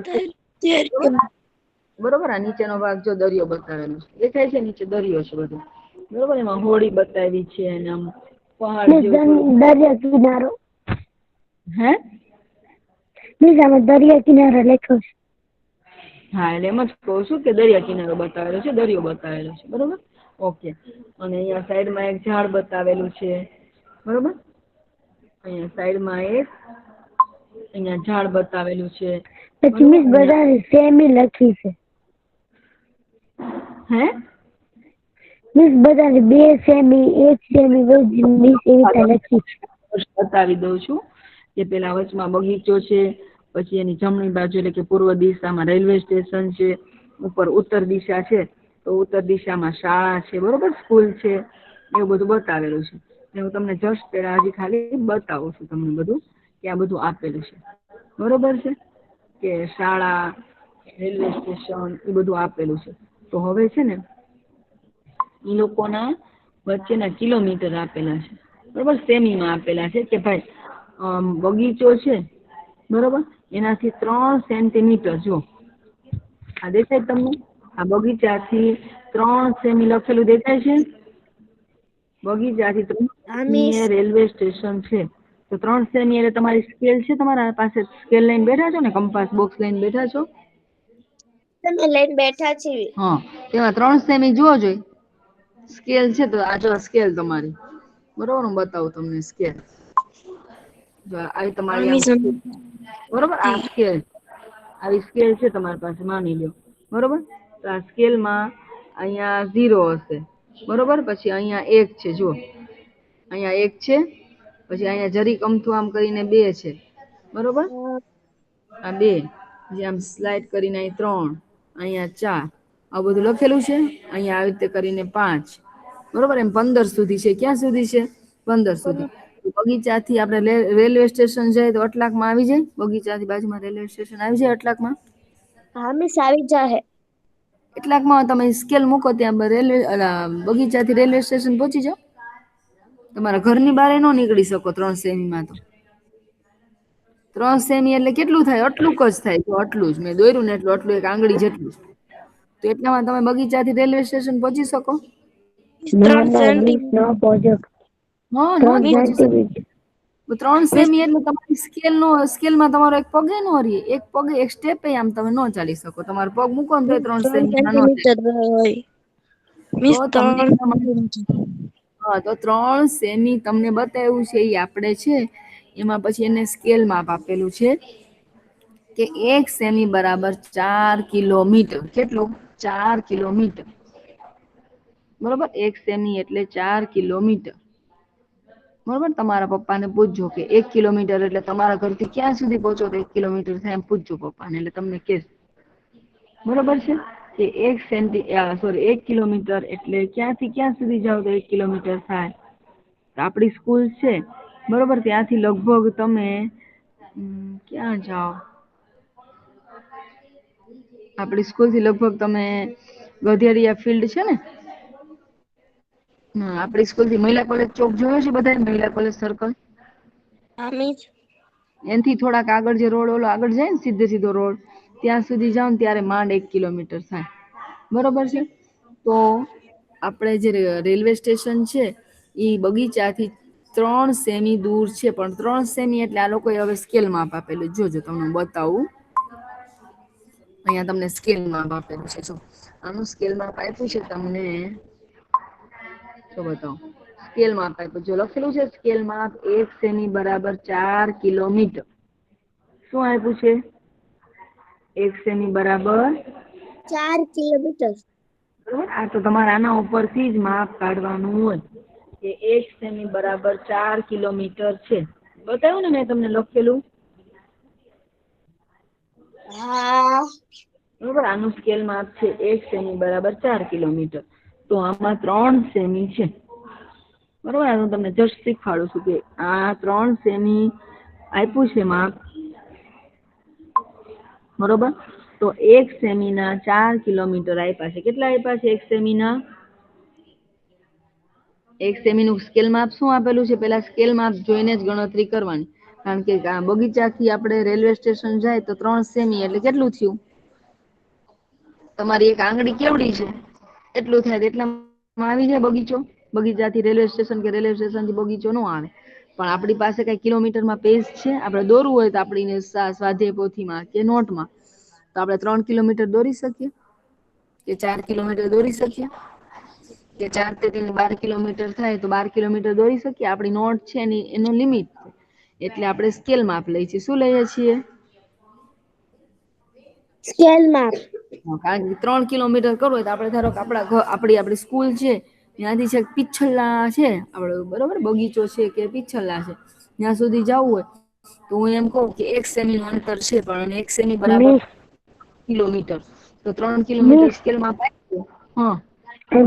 બરોબર, આ નીચેનો ભાગ જો દરિયો બતાવેલો છે, દેખાય છે, નીચે દરિયો છે બધો, બરોબર. એમાં હોળી બતાવી છે અને આમ પહાડ જેવું દરિયા કિનારો, હે બીજામાં દરિયા કિનારો લખ્યો છે. હા, એટલે એમ જ કહું છું કે દરિયા કિનારો બતાવેલો છે, દરિયો બતાવેલો છે, બરોબર. ઓકે, અને અહીંયા સાઈડમાં એક ઝાડ બતાવેલું છે, બરોબર. અહીંયા સાઈડમાં એક અહીંયા ઝાડ બતાવેલું છે. પછી મિસ બધા સેમી લખી છે. હે મિસ બધા 2 સેમી 1 સેમી બધી મિસ એવી રીતે લખી છે. બતાવી દઉં છું કે પેલા વચમાં બગીચો છે, પછી એની જમણી બાજુ એટલે કે પૂર્વ દિશામાં રેલવે સ્ટેશન છે, ઉપર ઉત્તર દિશા છે તો ઉત્તર દિશામાં શાળા છે, બરોબર, સ્કૂલ છે, એવું બધું બતાવેલું છે. હું તમને જસ્ટ પેલા હજી ખાલી બતાવું છું તમને બધું કે આ બધું આપેલું છે, બરોબર છે, કે શાળા, રેલવે સ્ટેશન એ બધું આપેલું છે. તો હવે છે ને એ લોકોના વચ્ચેના કિલોમીટર આપેલા છે, બરોબર, સેમીમાં આપેલા છે કે ભાઈ બગીચો છે, બરોબર, એનાથી 3 સેન્ટીમીટર જો આ દેખાય તમને? આ બગીચાથી 3 સેમી લખેલું દેખાય છે. બગીચાથી 3 સેમી રેલવે સ્ટેશન છે, તો 3 સેમી એટલે તમારી સ્કેલ છે, તમારા પાસે સ્કેલ લઈને બેઠા છો ને, કંપાસ બોક્સ લઈને બેઠા છો? તમે લઈને બેઠા છીએ. હા, તેમાં 3 સેમી જોવો જોઈએ સ્કેલ છે. તો આ જો સ્કેલ તમારી, બરોબર, હું બતાવું તમને સ્કેલ. જો આવી તમારી આમ, બરોબર, આ સ્કેલ, આવી સ્કેલ છે તમારી પાસે, માની લ્યો, બરોબર. તો આ સ્કેલમાં અહીંયા 0 હશે, બરોબર, પછી અહીંયા 1 છે, જુઓ અહીંયા 1 છે, પછી અહીંયા જરીક અમથું આમ કરીને 2 છે, બરોબર, આ 2, પછી આમ સ્લાઇડ કરીને અહીં 3, અહીંયા 4, આ બધું લખેલું છે. અહીંયા આવી રીતે કરીને 5, બરોબર, એમ 15 સુધી છે. ક્યાં સુધી છે? 15 સુધી. બગીચાથી આપણે રેલવે સ્ટેશન જાય તો અટલાકમાં આવી જાય, બગીચાથી બાજુમાં રેલવે સ્ટેશન આવી જાય અટલાકમાં. હા મિસ આવી જાહે. એટલાકમાં તમે સ્કેલ મૂકો ત્યાં રેલવે બગીચાથી રેલવે સ્ટેશન પહોંચી જાઓ. તમારા ઘરની બહાર ન નીકળી શકો 3 સેમીમાં. તો 3 સેમી એટલે કેટલું થાય? આટલું જ થાય. તો આટલું જ મેં દોર્યું ને એટલું, આટલું એક આંગળી જેટલું. તો એટલામાં તમે બગીચાથી રેલવે સ્ટેશન પહોંચી શકો? ના ના મિસ ન પહોંચો. હા, ન પહોંચી શકો. 3 સેમી એટલે તમારી સ્કેલમાં તમારો એક પગે નો રહે, એક પગે એક સ્ટેપે આમ તમે ન ચાલી શકો. તમારો પગ મૂકો ને તો 3 સેમીમાં નો થાય. મિસ તો તમને હા, તો 3 સેમી તમને બતાવ્યું છે એ આપણે છે. એમાં પછી એને સ્કેલ માપ આપેલું છે કે 1 સેમી બરાબર 4 કિલોમીટર. કેટલું? 4 કિલોમીટર, બરોબર. 1 સેમી એટલે 4 કિલોમીટર, બરોબર. તમારા પપ્પાને પૂછજો કે 1 કિલોમીટર એટલે તમારા ઘરથી ક્યાં સુધી પહોંચો તો 1 કિલોમીટર થાય, એમ પૂછજો પપ્પાને, એટલે તમને કહેશે, બરોબર છે. કે 1 કિલોમીટર એટલે ક્યાંથી ક્યાં સુધી જાવ તો 1 કિલોમીટર થાય. આપણી સ્કૂલ છે, બરોબર, ત્યાંથી લગભગ તમે ક્યાં જાઓ? આપણી સ્કૂલથી લગભગ તમે ગધેરિયા ફિલ્ડ છે ને, આપણી સ્કૂલથી મહિલા કોલેજ ચોક જોયો છે બધા? મહિલા કોલેજ સર્કલ, હા મિસ. એનાથી થોડાક આગળ જે રોડ ઓલો આગળ જાય ને, સીધો રોડ, ત્યાં સુધી જાવ ને ત્યારે માંડ 1 કિલોમીટર થાય, બરોબર છે. તો આપણે જે રેલવે સ્ટેશન છે એ બગીચાથી 3 સેમી દૂર છે, પણ 3 સેમી એટલે આ લોકોએ હવે સ્કેલ માપ આપેલું. જોજો તમને બતાવું, અહીંયા તમને સ્કેલ માપ આપેલું છે. જો આનું સ્કેલ માપ આપ્યું છે તમને, જો બતાવો, સ્કેલ માપ આપ્યું, જો લખેલું છે સ્કેલ માપ 1 સેમી બરાબર 4 કિલોમીટર. શું આપ્યું છે? 1 સેમી બરાબર 4 કિલોમીટર. આ તો તમારે આના ઉપરથી જ માપ કાઢવાનું હોય કે 1 સેમી બરાબર 4 કિલોમીટર છે. બતાવ્યું ને મેં તમને લખેલું? હા, બરોબર. આનું સ્કેલ માપ છે 1 સેમી બરાબર 4 કિલોમીટર. તો આમાં 3 સેમી છે, બરોબર, હું તમને જસ્ટ શીખવાડું છું કે આ 3 સેમી આપ્યું છે માપ, બરોબર. તો 1 સેમીના 4 કિલોમીટર આપ્યા છે. કેટલા આપ્યા છે 1 સેમીના? 1 સેમીનું સ્કેલ માપ શું આપેલું છે? પેલા સ્કેલ માપ જોઈને જ ગણતરી કરવાની, કારણ કે બગીચાથી આપણે રેલવે સ્ટેશન જાય તો 3 સેમી એટલે કેટલું થયું? તમારી એક આંગળી કેવડી છે એટલું થાય, એટલામાં આવી જાય બગીચો. બગીચાથી રેલવે સ્ટેશન કે રેલવે સ્ટેશનથી બગીચો ન આવે. પણ આપણી પાસે કઈ કિલોમીટરમાં પેજ છે? આપણે દોરવું હોય તો આપણી સ્વાધ્યાય પોથીમાં કે નોટમાં તો આપણે 3 કિલોમીટર દોરી શકીએ કે 4 કિલોમીટર દોરી શકીએ કે 4 થી 12 કિલોમીટર થાય તો 12 કિલોમીટર દોરી શકીએ. આપણી નોટ છે એનો લિમિટ છે એટલે આપણે સ્કેલ માપ લઈએ છીએ. શું લઈએ છીએ? સ્કેલ માપ. કારણ કે 3 કિલોમીટર કરવું હોય તો આપણે ધારો કે આપણી સ્કૂલ છે ત્યાંથી છે પિછલા છે આપણે, બરોબર, બગીચો છે કે પિછલા છે ત્યાં સુધી જવું હોય તો હું એમ કહું કે 1 સેમી નું અંતર છે, પણ 1 સેમી બરાબર મિસ કિલોમીટર, તો 3 કિલોમીટર મિસ સ્કેલ માં આપ્યું. હા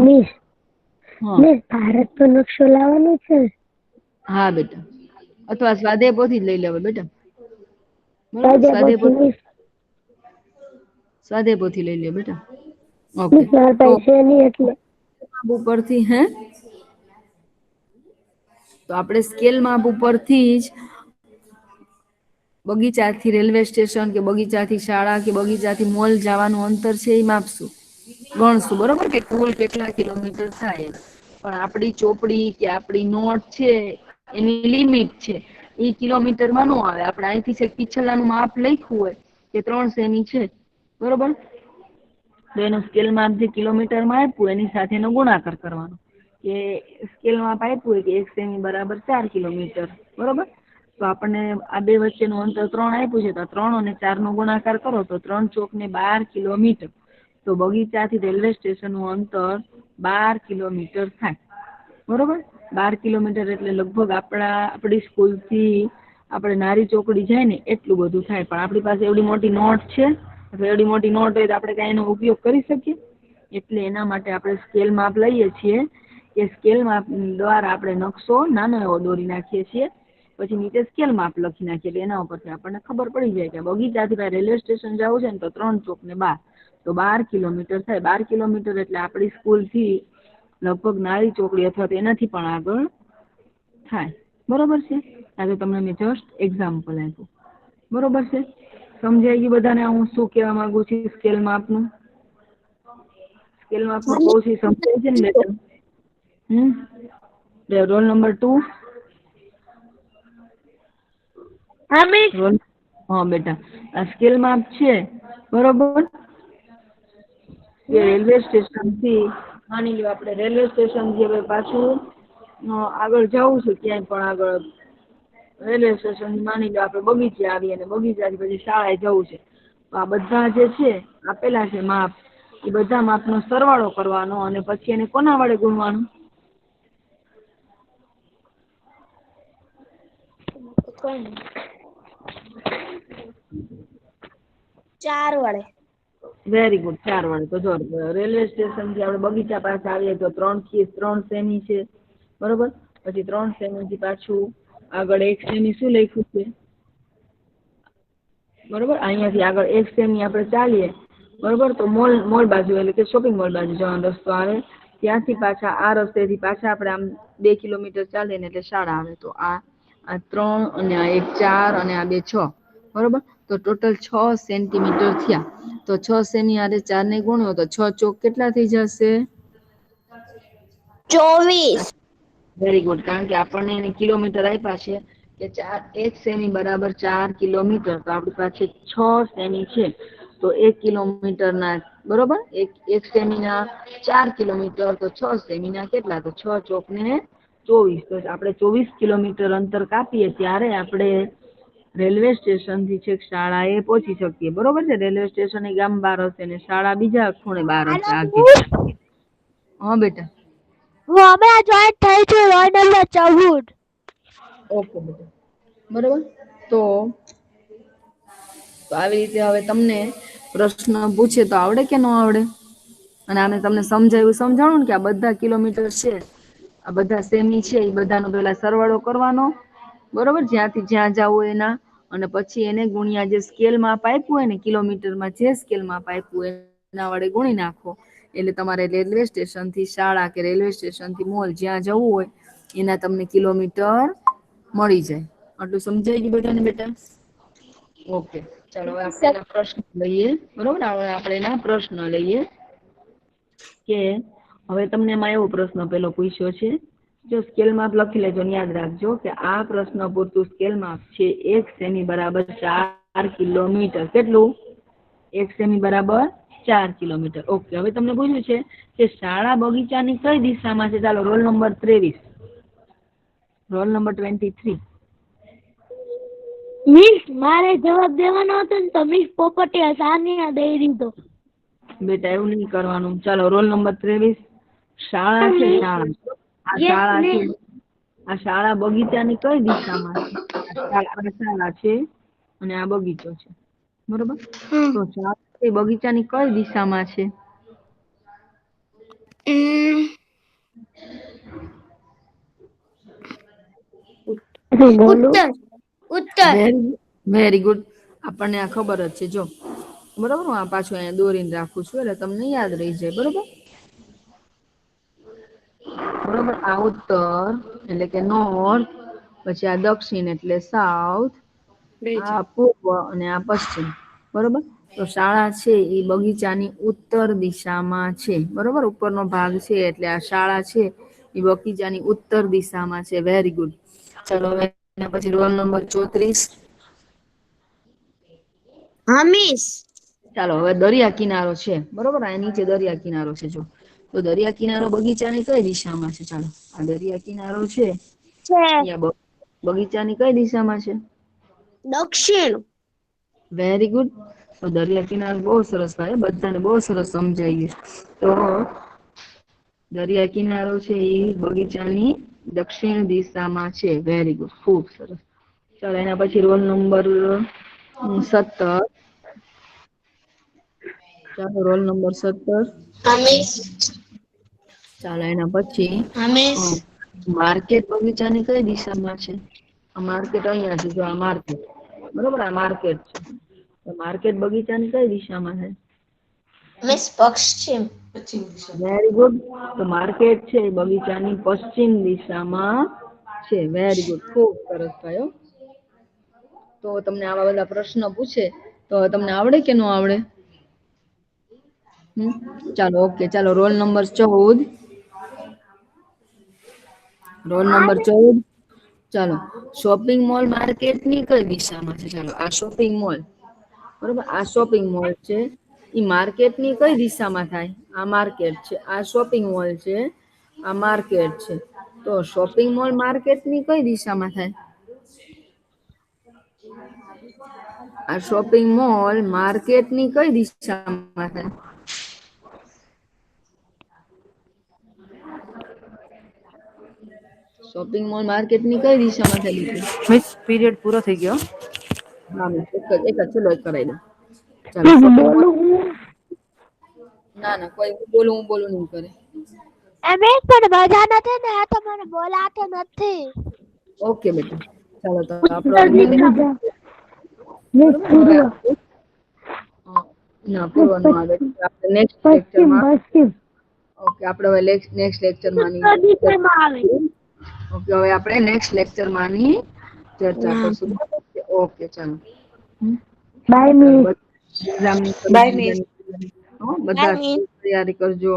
મિસ હા મિસ ભારતનો નકશો લાવવાનો છે. હા બેટા, અથવા સ્વાધ્યાય પોથી જ લઈ લેવા બેટા, બરોબર. સાદા પછી મિસ સ્વાધ્યાય પોથી લઈ લે બેટા. ઓકે, મિસ મારા તો પાસે નહીં એટલે ઉપરથી હે તો આપણે સ્કેલ માપ ઉપરથી જ બગીચાથી રેલવે સ્ટેશન કે બગીચાથી શાળા કે બગીચાથી મોલ જવાનું અંતર છે એ માપશું, ગણશું, બરોબર, કે કુલ કેટલા કિલોમીટર થાય. પણ આપણી ચોપડી કે આપણી નોટ છે એની લિમિટ છે, એ કિલોમીટરમાં ન આવે. આપણે અહીંથી પિછલાનું માપ લખ્યું હોય કે 3 સેમી છે, બરોબર, તો એનું સ્કેલ માપ જે કિલોમીટરમાં આપ્યું એની સાથે એનો ગુણાકાર કરવાનો. કે સ્કેલ માપ આપ્યું હોય કે 1 સેમી બરાબર 4 કિલોમીટર, બરોબર, તો આપણને આ બે વચ્ચેનું અંતર 3 આપ્યું છે તો 3 અને 4 નો ગુણાકાર કરો તો 3 ચોક ને 12 કિલોમીટર. તો બગીચાથી રેલવે સ્ટેશન નું અંતર 12 કિલોમીટર થાય, બરોબર. 12 કિલોમીટર એટલે લગભગ આપણી સ્કૂલથી આપણે નારી ચોકડી જાય ને એટલું બધું થાય. પણ આપણી પાસે એવડી મોટી નોટ છે, એવડી મોટી નોટ હોય તો આપણે કઈ એનો ઉપયોગ કરી શકીએ? એટલે એના માટે આપણે સ્કેલ માપ લઈએ છીએ. કે સ્કેલ માપ દ્વારા આપણે નકશો નાનો એવો દોરી નાખીએ છીએ, પછી નીચે સ્કેલ માપ લખી નાખીએ. એટલે એના ઉપરથી આપણને ખબર પડી જાય કે બગીચાથી રેલવે સ્ટેશન જવું છે ને તો 3 ચોક ને 12, તો 12 કિલોમીટર થાય. 12 કિલોમીટર એટલે આપણી સ્કૂલથી લગભગ નારી ચોકડી અથવા તો એનાથી પણ આગળ થાય, બરોબર છે. આજે તમને મેં જસ્ટ એક્ઝામ્પલ આપ્યું, બરોબર છે. સમજાઈ ગયું બધાને હું શું કહેવા માંગુ છું? સ્કેલ માપનું કહું છું સમજાય છે ને બેટા? Roll number 2. હા મિસ. હા બેટા, આ સ્કેલ માપ છે, બરોબર, કે રેલવે સ્ટેશન થી માની લો આપણે રેલવે સ્ટેશન થી પાછું આગળ જવું છે ક્યાંય પણ આગળ રેલવે સ્ટેશન માની લો આપણે બગીચે આવીએ અને બગીચાથી પછી શાળાએ જવું છે, તો આ બધા જે છે આપેલા છે માપ, એ બધા માપનો સરવાળો કરવાનો અને પછી એને કોના વડે ગુણવાનું? કોઈ નહીં. 4 વડે. વેરી ગુડ, 4 વડે. તો જો રેલવે સ્ટેશન થી આપણે બગીચા પાસે આવીએ તો 3 સેમી છે, બરોબર. પછી 3 સેમી થી પાછું આગળ 1 સેમી શું લખ્યું છે, બરોબર. અહીંયાથી આગળ 1 સેમી આપણે ચાલીએ, બરોબર, તો મોલ બાજુ એટલે કે શોપિંગ મોલ બાજુ જવાનો રસ્તો આવે. ત્યાંથી પાછા આ રસ્તેથી પાછા આપણે આમ 2 કિલોમીટર ચાલીએ ને એટલે શાળા આવે. તો આ 3 અને આ 1 4 અને આ 2 6, બરોબર. તો ટોટલ 6 સેન્ટીમીટર થયા. તો 6 સેમી આરે 4 ને ગુણ્યો તો 6 ચોક કેટલા થઈ જશે? 24. વેરી ગુડ, કારણ કે આપણને એને કિલોમીટર આપ્યા છે કે 1 સેમી બરાબર 4 કિલોમીટર. તો આપણી પાસે 6 સેમી છે, તો 1 કિલોમીટર ના, બરોબર, 1 સેમી ના 4 કિલોમીટર, તો 6 સેમી ના કેટલા? તો 6 ચોક ને 24. તો આપણે 24 કિલોમીટર અંતર કાપીએ ત્યારે આપણે રેલવે સ્ટેશન થી છેક શાળા એ પહોંચી શકીએ, બરોબર છે. રેલવે સ્ટેશન એ ગામ બહાર હશે ને શાળા બીજા ખૂણે બહાર હશે આગે. હા બેટા. હું હમણાં જોઈન્ટ થઈ છું રોલ નંબર 14. ઓકે બેટા, બરોબર. તો આવી રીતે હવે તમને પ્રશ્ન પૂછે તો આવડે કે ન આવડે? અને આમે તમને સમજાવ્યું, સમજાણું ને કે આ બધા કિલોમીટર છે આ બધા સેમી છે એ બધાનો પહેલા સરવાળો કરવાનો, બરોબર, જ્યાંથી જ્યાં જવું એના, અને પછી એને ગુણ્યા જે સ્કેલ માપ આપ્યું હોય ને કિલોમીટરમાં જે સ્કેલ માપ આપ્યું હોય એના વડે ગુણી નાખો. એટલે તમારે રેલવે સ્ટેશન થી શાળા કે રેલવે સ્ટેશન થી મોલ જ્યાં જવું હોય એના તમને કિલોમીટર મળી જાય. આટલું સમજાઈ ગયું બધાને બેટા? ઓકે, ચાલો હવે આપણે એના પ્રશ્ન લઈએ, બરોબર. હવે આપણે એના પ્રશ્ન લઈએ કે હવે તમને એમાં એવો પ્રશ્ન પેલો પૂછ્યો છે, જો સ્કેલ માપ લખી લેજો, યાદ રાખજો કે આ પ્રશ્ન પૂરતું સ્કેલ માપ છે 1 સેમી બરાબર 4 કિલોમીટર. કેટલું? 1 સેમી બરાબર 4 કિલોમીટર. ઓકે, હવે તમને પૂછ્યું છે કે શાળા બગીચાની કઈ દિશામાં છે? ચાલો roll number 23, roll number 23. Miss મારે જવાબ દેવાનો હતો ને તો મિસ પોપટિયા સાનિયા દઈ દીધો. બેટા એવું નહીં કરવાનું. ચાલો રોલ નંબર 23, શાળા છે, શાળા, આ શાળા છે, આ શાળા બગીચાની કઈ દિશામાં છે? આ શાળા છે અને આ બગીચો છે, બરોબર. તો શાળા એ બગીચાની કઈ દિશામાં છે? બોલું? ઉત્તર. Very good. આપણને આ ખબર જ છે, જો, બરોબર. હું આ પાછું અહીંયા દોરીને રાખું છું એટલે તમને યાદ રહી જાય, બરોબર. બરોબર, આ ઉત્તર એટલે કે નોર્થ, પછી આ દક્ષિણ એટલે સાઉથ, આ પૂર્વ અને આ પશ્ચિમ, બરોબર. તો શાળા છે એ બગીચાની ઉત્તર દિશામાં છે, બરોબર. ઉપરનો ભાગ છે એટલે આ શાળા છે એ બગીચાની ઉત્તર દિશામાં છે. Very good. ચાલો હવે એના પછી રોલ નંબર 34. હા મિસ. ચાલો હવે દરિયા કિનારો છે, બરોબર. આ નીચે દરિયા કિનારો છે, જો. તો દરિયા કિનારો બગીચાની કઈ દિશામાં છે? ચાલો, આ દરિયા કિનારો છે અહીંયા બગીચાની કઈ દિશામાં છે? દક્ષિણ. Very good. તો દરિયા કિનારો બહુ સરસ, ભાઈ, બધાને બહુ સરસ સમજાઈ ગયું. તો દરિયા કિનારો છે એ બગીચાની દક્ષિણ દિશામાં છે. વેરી ગુડ, ખૂબ સરસ. ચાલો એના પછી રોલ નંબર 17. ચાલો રોલ નંબર 17. હા મિસ. ચાલો એના પછી હા મિસ. માર્કેટ બગીચાની કઈ દિશામાં છે? આ માર્કેટ અહીંયા છે, જો આ માર્કેટ, બરોબર. આ માર્કેટ છે. તો માર્કેટ બગીચાની કઈ દિશામાં છે? મિસ પશ્ચિમ. Very good. તો માર્કેટ છે એ બગીચાની પશ્ચિમ દિશામાં છે. વેરી ગુડ, ખૂબ સરસ થયો. તો તમને આવા બધા પ્રશ્ન પૂછે તો તમને આવડે કે ન આવડે? ચાલો, ઓકે. ચાલો રોલ નંબર 14. Roll number 14. ચાલો, શોપિંગ મોલ માર્કેટની કઈ દિશામાં છે? ચાલો, આ શોપિંગ મોલ, બરોબર. આ શોપિંગ મોલ છે એ માર્કેટની કઈ દિશામાં થાય? આ માર્કેટ છે, આ શોપિંગ મોલ છે, આ માર્કેટ છે. તો શોપિંગ મોલ માર્કેટની કઈ દિશામાં થાય? આ શોપિંગ મોલ માર્કેટની કઈ દિશામાં થાય? શોપિંગ મોલ માર્કેટની કઈ દિશામાં થાય? મિસ પીરિયડ પૂરો થઈ ગયો. હા, એક જ ચલો એક કરાવી દો. ચાલો, શોપિંગ મોલ. ના કોઈ હું બોલું નહીં કરે. મિસ પણ મજા નથી ને, આ તો મને બોલાતો નથી. ઓકે બેટા, ચાલો તો આપણે ના પૂર્વ નો આવે. આપણે નેક્સ્ટ લેક્ચરમાં, ઓકે, આપણે હવે નેક્સ્ટ લેક્ચરમાં ઓકે, હવે આપણે નેક્સ્ટ લેક્ચરમાંની ચર્ચા કરશું. ઓકે, ચાલો. Bye miss. Bye miss. બધા તૈયારી કરજો.